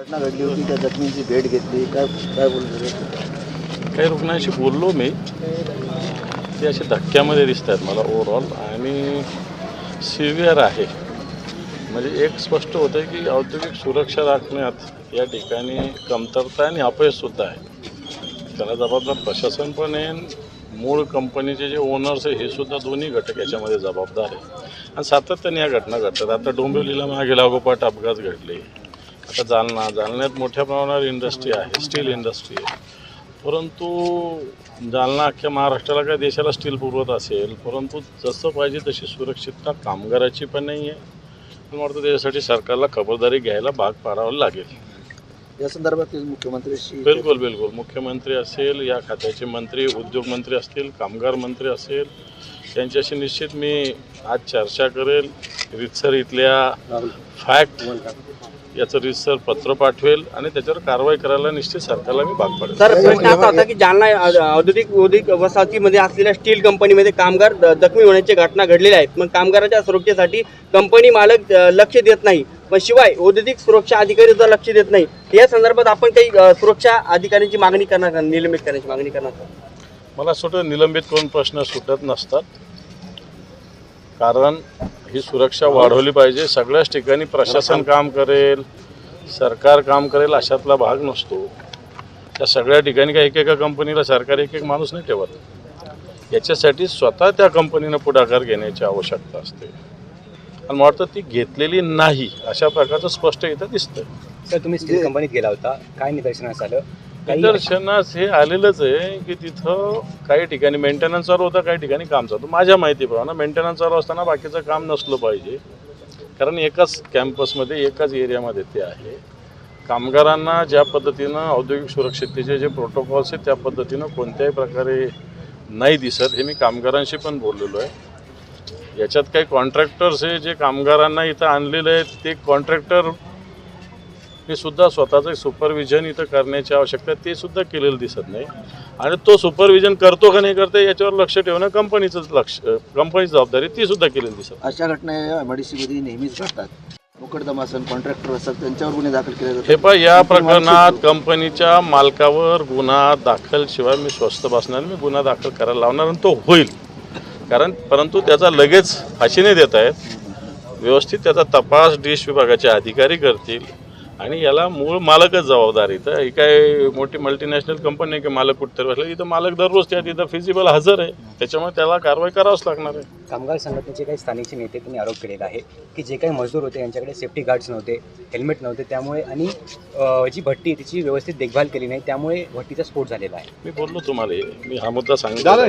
घटना घडली होती त्या जखमींची भेट घेतली, काय काय बोलतो? काही रुग्णांशी बोललो मी, ते असे धक्क्यामध्ये दिसत आहेत मला ओव्हरऑल आणि सिव्हिअर आहे. म्हणजे एक स्पष्ट होतं की औद्योगिक सुरक्षा राखण्यात या ठिकाणी कमतरता आणि अपयशसुद्धा आहे. त्याला जबाबदार प्रशासन पण आहे, मूळ कंपनीचे जे ओनर्स आहे हे सुद्धा दोन्ही घटक याच्यामध्ये जबाबदार आहे. आणि सातत्याने या घटना घडतात. आता डोंबिवलीला मागे लागोपाठ अपघात घडले. आता जालन्यात मोठ्या प्रमाणावर इंडस्ट्री आहे, स्टील इंडस्ट्री आहे. परंतु जालना अख्ख्या महाराष्ट्राला काय देशाला स्टील पुरवत असेल, परंतु जसं पाहिजे तशी सुरक्षितता कामगाराची पण नाही आहे. मला वाटतं त्याच्यासाठी सरकारला खबरदारी घ्यायला भाग पाडावं लागेल. या संदर्भात मुख्यमंत्र्यांशी बिलकुल मुख्यमंत्री असेल, या खात्याचे मंत्री, उद्योग मंत्री असतील, कामगार मंत्री असेल, यांच्याशी निश्चित मी आज चर्चा करेल. रितसर इथल्या फॅक्ट याचं रितसर पत्र पाठवेल आणि त्याच्यावर कारवाई करायला निश्चित सरकारला मी भाग पाडेल. सर, प्रश्न असा होता की जालना औद्योगिक वसाहतीमध्ये असलेल्या स्टील कंपनीमध्ये कामगार जखमी होण्याच्या घटना घडलेल्या आहेत. मग कामगारांच्या सुरक्षेसाठी कंपनी मालक लक्ष देत नाही, पण शिवाय औद्योगिक सुरक्षा अधिकारी सुद्धा लक्ष देत नाही. या संदर्भात आपण काही सुरक्षा अधिकाऱ्यांची मागणी करणार, निलंबित करण्याची मागणी करणार? मला असं वाटतं निलंबित करून प्रश्न सुटत नसतात, कारण ही सुरक्षा वाढवली पाहिजे. सगळ्याच ठिकाणी प्रशासन काम करेल, सरकार काम करेल अशातला भाग नसतो. त्या सगळ्या ठिकाणी काही एकेका कंपनीला सरकार एक माणूस नाही ठेवत. याच्यासाठी स्वतः त्या कंपनीनं पुढाकार घेण्याची आवश्यकता असते आणि मला वाटतं ती घेतलेली नाही अशा प्रकारचं स्पष्ट इथं दिसतं. सर, तुम्ही स्टील कंपनीत गेला होता, काय निदर्शनास आलं? निदर्शनास हे आलेलंच आहे की तिथं काही ठिकाणी मेंटेनन्स चालू होता, काही ठिकाणी काम चालू. माझ्या माहितीप्रमाणे मेंटेनन्स चालू असताना बाकीचं काम नसलं पाहिजे, कारण एकाच कॅम्पसमध्ये एकाच एरियामध्ये ते आहे. कामगारांना ज्या पद्धतीनं औद्योगिक सुरक्षिततेचे जे प्रोटोकॉल्स आहेत त्या पद्धतीनं कोणत्याही प्रकारे नाही दिसत. हे मी कामगारांशी पण बोललेलो आहे. याच्यात काही कॉन्ट्रॅक्टर्स आहे जे कामगारांना इथं आणलेले आहेत, ते कॉन्ट्रॅक्टर हे सुद्धा स्वतःचं सुपरविजन इथं करण्याची आवश्यकता ते सुद्धा केलेलं दिसत नाही. आणि तो सुपरविजन करतो का नाही करतो याच्यावर लक्ष ठेवणं कंपनीची जबाबदारी ती सुद्धा केलेली दिसत. अशा घटना MIDC नेहमीच घडतात. मुकदम असेल, कॉन्ट्रॅक्टर असेल, त्यांच्यावर गुन्हे दाखल केले जातात. हे पहा, या प्रकरणात कंपनीच्या मालकावर गुन्हा दाखल शिवाय मी स्वस्थ बसणार. मी गुन्हा दाखल करायला लावणार आणि तो होईल. परंतु त्याचा लगेच फाशी नाही देत आहेत. व्यवस्थित त्याचा तपास डिश विभागाचे अधिकारी करतील आणि याला मूळ मालकच जबाबदार. इथं ही काय मोठी मल्टीनॅशनल कंपनी आहे की मालक कुठतरी बसला. इथं मालक दररोज त्या तिथं फिजिबल हजर आहे, त्याच्यामुळे त्याला कारवाई करावंच लागणार आहे. कामगार संघटनेचे काही स्थानिकचे नेते त्यांनी आरोप केलेला आहे की जे काही मजदूर होते यांच्याकडे सेफ्टी गार्ड्स नव्हते, हेल्मेट नव्हते, त्यामुळे आणि जी भट्टी तिची व्यवस्थित देखभाल केली नाही, त्यामुळे भट्टीचा स्फोट झालेला आहे. मी बोललो तुम्हाला, मी हा मुद्दा सांगितला.